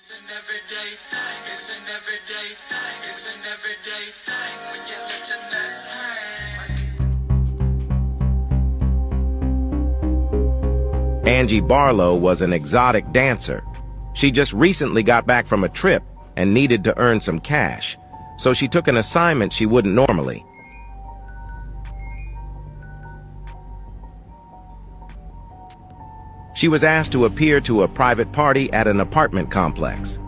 It's an everyday thing. It's an everyday thing. It's an everyday thing when you let your nuts hang. Angie Barlow was an exotic dancer. She just recently got back from a trip and needed to earn some cash, so she took an assignment she wouldn't normally. She was asked to appear to a private party at an apartment complex.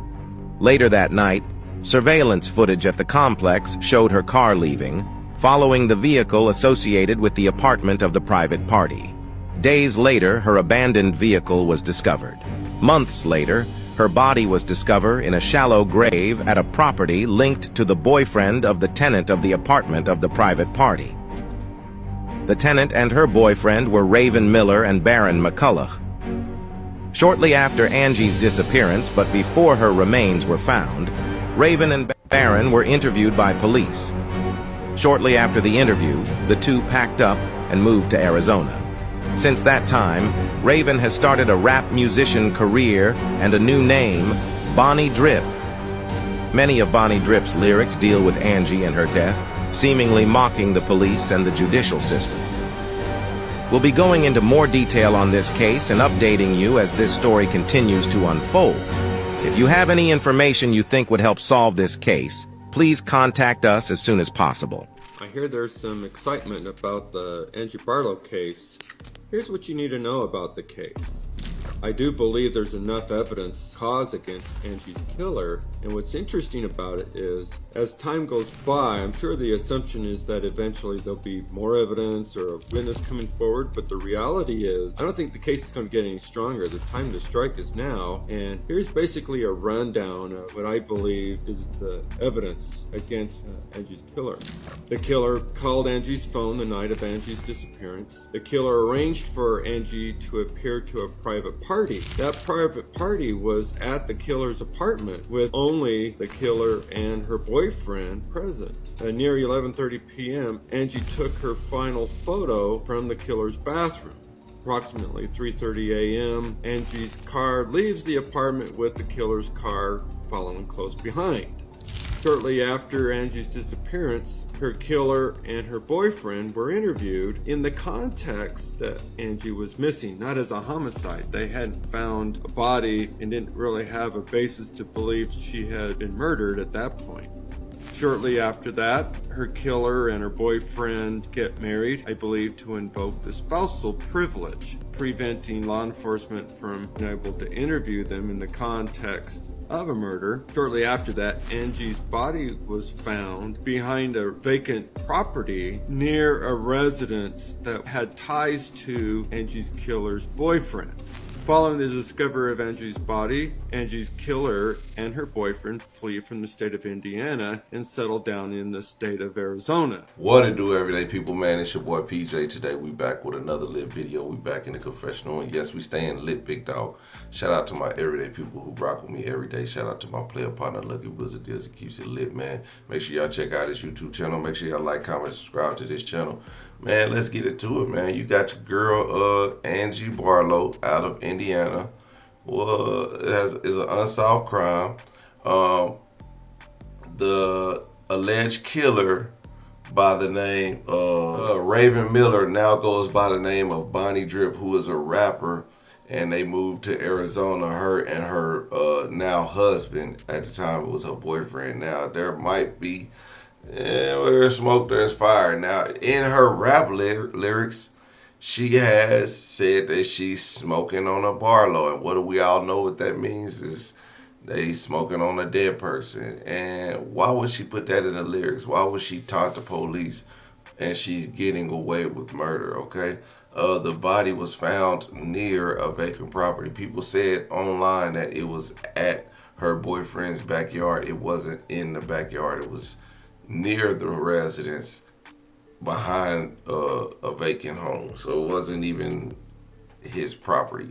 Later that night, surveillance footage at the complex showed her car leaving, following the vehicle associated with the apartment of the private party. Days later, her abandoned vehicle was discovered. Months later, her body was discovered in a shallow grave at a property linked to the boyfriend of the tenant of the apartment of the private party. The tenant and her boyfriend were Raven Miller and Baron McCullough. Shortly after Angie's disappearance, but before her remains were found, Raven and Baron were interviewed by police. Shortly after the interview, the two packed up and moved to Arizona. Since that time, Raven has started a rap musician career and a new name, Bonni Drip. Many of Bonni Drip's lyrics deal with Angie and her death, seemingly mocking the police and the judicial system. We'll be going into more detail on this case and updating you as this story continues to unfold. If you have any information you think would help solve this case, please contact us as soon as possible. I hear there's some excitement about the Angie Barlow case. Here's what you need to know about the case. I do believe there's enough evidence cause against Angie's killer, and what's interesting about it is, as time goes by, I'm sure the assumption is that eventually there'll be more evidence or a witness coming forward, but the reality is, I don't think the case is going to get any stronger. The time to strike is now, and here's basically a rundown of what I believe is the evidence against Angie's killer. The killer called Angie's phone the night of Angie's disappearance. The killer arranged for Angie to appear to a private party. That private party was at the killer's apartment with only the killer and her boyfriend present. Near 11:30 p.m., Angie took her final photo from the killer's bathroom. Approximately 3:30 a.m., Angie's car leaves the apartment with the killer's car following close behind. Shortly after Angie's disappearance, her killer and her boyfriend were interviewed in the context that Angie was missing, not as a homicide. They hadn't found a body and didn't really have a basis to believe she had been murdered at that point. Shortly after that, her killer and her boyfriend get married, I believe, to invoke the spousal privilege, preventing law enforcement from being able to interview them in the context of a murder. Shortly after that, Angie's body was found behind a vacant property near a residence that had ties to Angie's killer's boyfriend. Following the discovery of Angie's body, Angie's killer and her boyfriend flee from the state of Indiana and settle down in the state of Arizona. What it do, everyday people, man? It's your boy PJ. Today we back with another lit video. We back in the confessional, and yes, we staying lit, big dog. Shout out to my everyday people who rock with me every day. Shout out to my player partner, Lucky Wizard Deals, that keeps it lit, man. Make sure y'all check out his YouTube channel. Make sure y'all like, comment, subscribe to this channel. Man, let's get into it, man. You got your girl, Angie Barlow out of Indiana. Well, is an unsolved crime. The alleged killer by the name of Raven Miller now goes by the name of Bonni Drip, who is a rapper, and they moved to Arizona, her and her now husband. At the time, it was her boyfriend. Now, there might be, where there's smoke, there's fire. Now, in her rap lyrics, she has said that she's smoking on a Barlow, and what do we all know what that means is they smoking on a dead person. And why would she put that in the lyrics? Why would she taunt the police and she's getting away with murder, okay? The body was found near a vacant property. People said online that it was at her boyfriend's backyard. It wasn't in the backyard. It was near the residence behind a vacant home. So it wasn't even his property.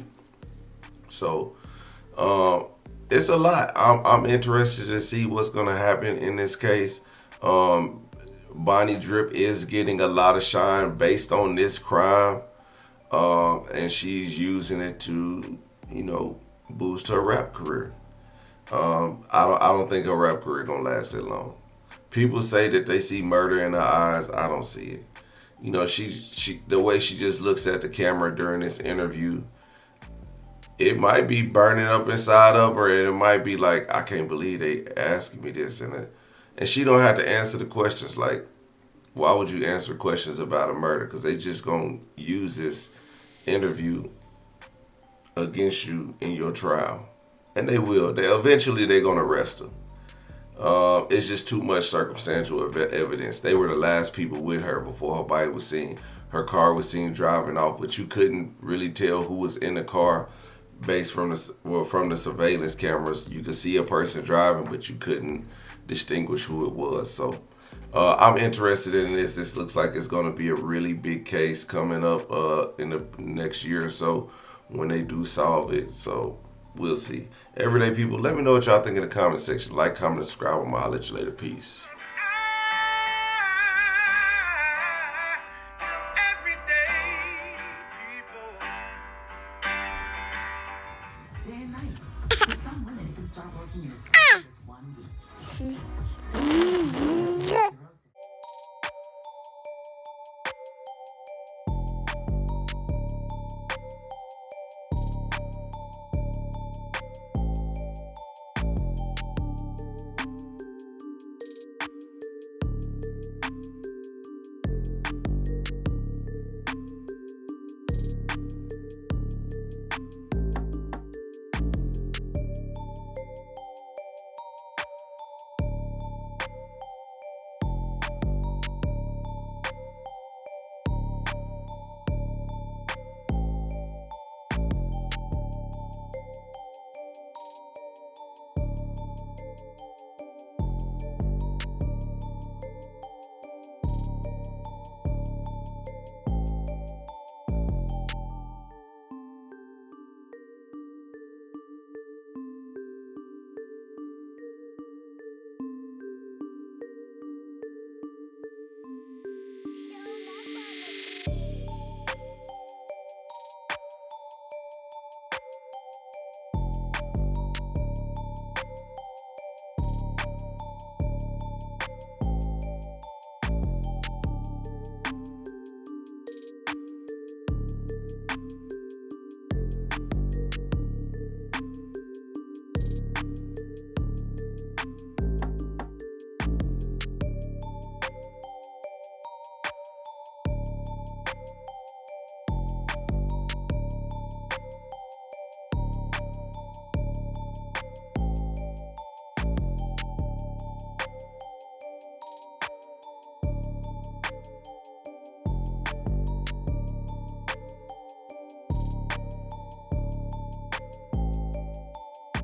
So it's a lot. I'm interested to see what's going to happen in this case. Bonni Drip is getting a lot of shine based on this crime, and she's using it to, you know, boost her rap career. I don't think her rap career gonna last that long. People say that they see murder in her eyes. I don't see it. You know, she the way she just looks at the camera during this interview, it might be burning up inside of her, and it might be like, I can't believe they asking me this, and she don't have to answer the questions. Like, why would you answer questions about a murder? Because they just gonna use this interview against you in your trial, and they will. They eventually they're gonna arrest her. It's just too much circumstantial evidence. They were the last people with her before her body was seen. Her car was seen driving off, but you couldn't really tell who was in the car based from the surveillance cameras. You could see a person driving, but you couldn't distinguish who it was. So I'm interested in this. This looks like it's going to be a really big case coming up in the next year or so when they do solve it. So we'll see. Everyday people, let me know what y'all think in the comment section. Like, comment, subscribe. I'm gonna let you later. Peace. Day and night. For some women, it can start working in as fast as 1 week.